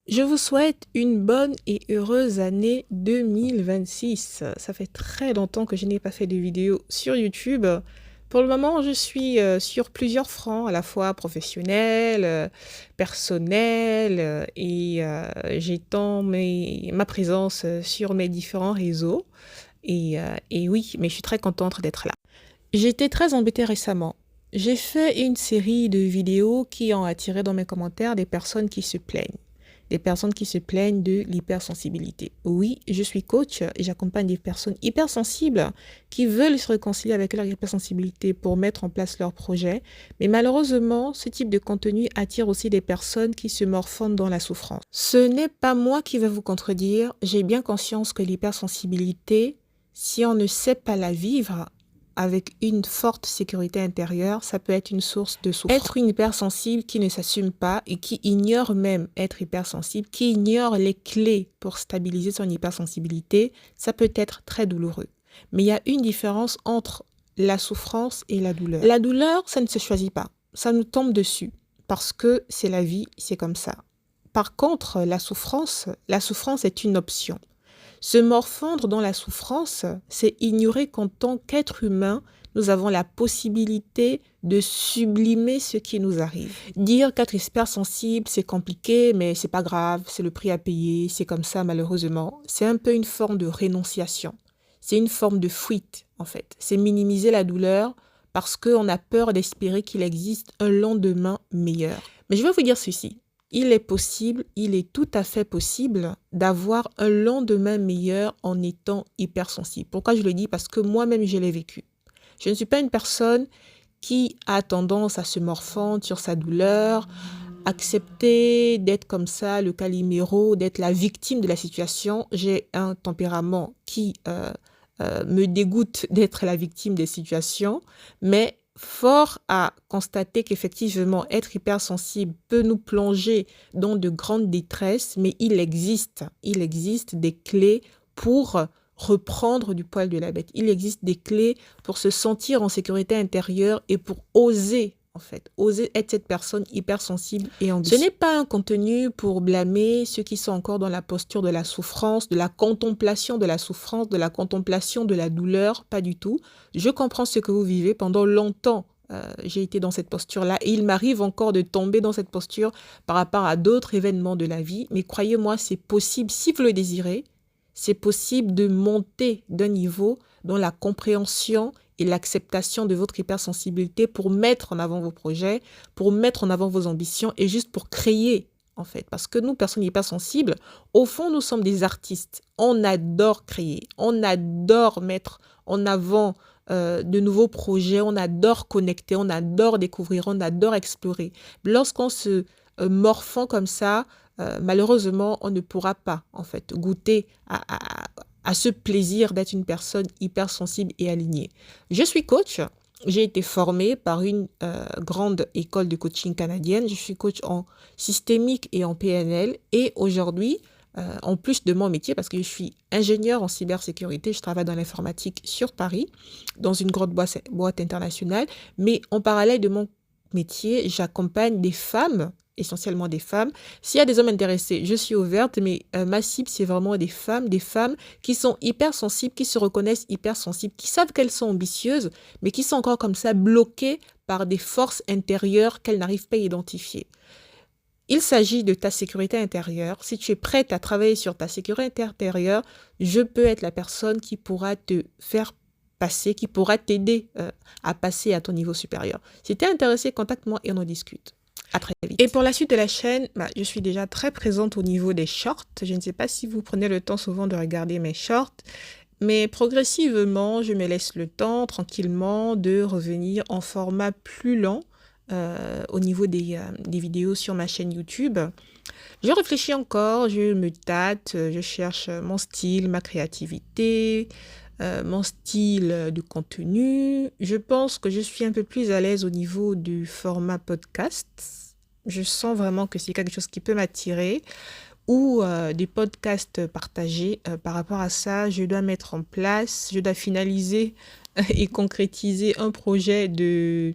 Je vous souhaite une bonne et heureuse année 2026. Ça fait très longtemps que je n'ai pas fait de vidéo sur YouTube. Pour le moment, je suis sur plusieurs fronts, à la fois professionnel, personnel, et j'étends ma présence sur mes différents réseaux. Et oui, mais je suis très contente d'être là. J'étais très embêtée récemment. J'ai fait une série de vidéos qui ont attiré dans mes commentaires des personnes qui se plaignent. Des personnes qui se plaignent de l'hypersensibilité. Oui, je suis coach et j'accompagne des personnes hypersensibles qui veulent se réconcilier avec leur hypersensibilité pour mettre en place leur projet. Mais malheureusement, ce type de contenu attire aussi des personnes qui se morfondent dans la souffrance. Ce n'est pas moi qui vais vous contredire. J'ai bien conscience que l'hypersensibilité, si on ne sait pas la vivre, avec une forte sécurité intérieure, ça peut être une source de souffrance. Être une hypersensible qui ne s'assume pas et qui ignore même être hypersensible, qui ignore les clés pour stabiliser son hypersensibilité, ça peut être très douloureux. Mais il y a une différence entre la souffrance et la douleur. La douleur, ça ne se choisit pas. Ça nous tombe dessus parce que c'est la vie, c'est comme ça. Par contre, la souffrance est une option. Se morfondre dans la souffrance, c'est ignorer qu'en tant qu'être humain, nous avons la possibilité de sublimer ce qui nous arrive. Dire qu'être hypersensible, c'est compliqué, mais c'est pas grave, c'est le prix à payer, c'est comme ça malheureusement, c'est un peu une forme de rénonciation. C'est une forme de fuite, en fait. C'est minimiser la douleur parce qu'on a peur d'espérer qu'il existe un lendemain meilleur. Mais je vais vous dire ceci. Il est possible, il est tout à fait possible d'avoir un lendemain meilleur en étant hypersensible. Pourquoi je le dis? Parce que moi-même, je l'ai vécu. Je ne suis pas une personne qui a tendance à se morfondre sur sa douleur, accepter d'être comme ça, le Calimero, d'être la victime de la situation. J'ai un tempérament qui me dégoûte d'être la victime des situations, mais fort à constater qu'effectivement, être hypersensible peut nous plonger dans de grandes détresses, mais il existe des clés pour reprendre du poil de la bête. Il existe des clés pour se sentir en sécurité intérieure et pour oser, en fait, oser être cette personne hypersensible et ambitieuse. Ce n'est pas un contenu pour blâmer ceux qui sont encore dans la posture de la souffrance, de la contemplation de la souffrance, de la contemplation de la douleur, pas du tout. Je comprends ce que vous vivez. Pendant longtemps, j'ai été dans cette posture-là et il m'arrive encore de tomber dans cette posture par rapport à d'autres événements de la vie. Mais croyez-moi, c'est possible, si vous le désirez, c'est possible de monter d'un niveau dans la compréhension et l'acceptation de votre hypersensibilité pour mettre en avant vos projets, pour mettre en avant vos ambitions et juste pour créer, en fait. Parce que nous, personnes hypersensibles, au fond, nous sommes des artistes. On adore créer, on adore mettre en avant de nouveaux projets, on adore connecter, on adore découvrir, on adore explorer. Lorsqu'on se morfond comme ça, malheureusement, on ne pourra pas, en fait, goûter à ce plaisir d'être une personne hypersensible et alignée. Je suis coach. J'ai été formée par une grande école de coaching canadienne. Je suis coach en systémique et en PNL. Et aujourd'hui, en plus de mon métier, parce que je suis ingénieure en cybersécurité, je travaille dans l'informatique sur Paris, dans une grande boîte internationale. Mais en parallèle de mon métier, j'accompagne des femmes, essentiellement des femmes. S'il y a des hommes intéressés, je suis ouverte, mais ma cible, c'est vraiment des femmes qui sont hypersensibles, qui se reconnaissent hypersensibles, qui savent qu'elles sont ambitieuses, mais qui sont encore comme ça bloquées par des forces intérieures qu'elles n'arrivent pas à identifier. Il s'agit de ta sécurité intérieure. Si tu es prête à travailler sur ta sécurité intérieure, je peux être la personne qui pourra te faire passer, qui pourra t'aider à passer à ton niveau supérieur. Si tu es intéressé, contacte-moi et on en discute. À très vite. Et pour la suite de la chaîne, je suis déjà très présente au niveau des shorts. Je ne sais pas si vous prenez le temps souvent de regarder mes shorts, mais progressivement, je me laisse le temps tranquillement de revenir en format plus lent au niveau des vidéos sur ma chaîne YouTube. Je réfléchis encore, je me tâte, je cherche mon style, ma créativité, mon style de contenu. Je pense que je suis un peu plus à l'aise au niveau du format podcast. Je sens vraiment que c'est quelque chose qui peut m'attirer ou des podcasts partagés. Par rapport à ça, je dois mettre en place, je dois finaliser et concrétiser un projet de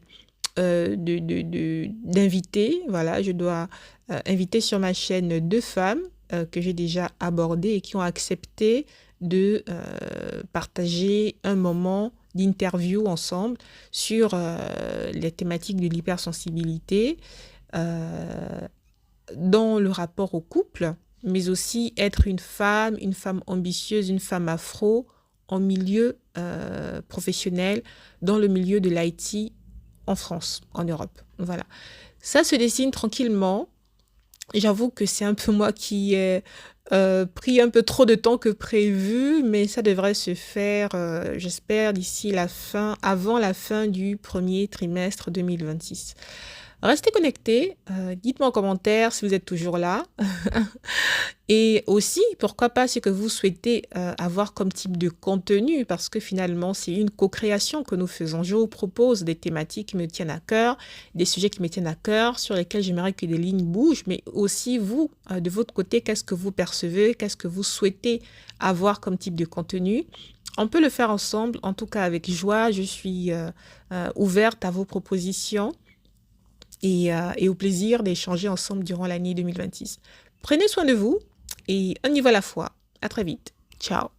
d'inviter. Voilà, je dois inviter sur ma chaîne 2 femmes que j'ai déjà abordées et qui ont accepté de partager un moment d'interview ensemble sur les thématiques de l'hypersensibilité dans le rapport au couple, mais aussi être une femme ambitieuse, une femme afro en milieu professionnel, dans le milieu de l'IT en France, en Europe. Voilà. Ça se dessine tranquillement. J'avoue que c'est un peu moi qui ai pris un peu trop de temps que prévu, mais ça devrait se faire, j'espère, d'ici avant la fin du premier trimestre 2026. Restez connectés, dites-moi en commentaire si vous êtes toujours là. Et aussi, pourquoi pas ce que vous souhaitez avoir comme type de contenu, parce que finalement, c'est une co-création que nous faisons. Je vous propose des thématiques qui me tiennent à cœur, des sujets qui me tiennent à cœur, sur lesquels j'aimerais que des lignes bougent, mais aussi vous, de votre côté, qu'est-ce que vous percevez, qu'est-ce que vous souhaitez avoir comme type de contenu. On peut le faire ensemble, en tout cas avec joie. Je suis ouverte à vos propositions et au plaisir d'échanger ensemble durant l'année 2026. Prenez soin de vous et un niveau à la fois. À très vite. Ciao.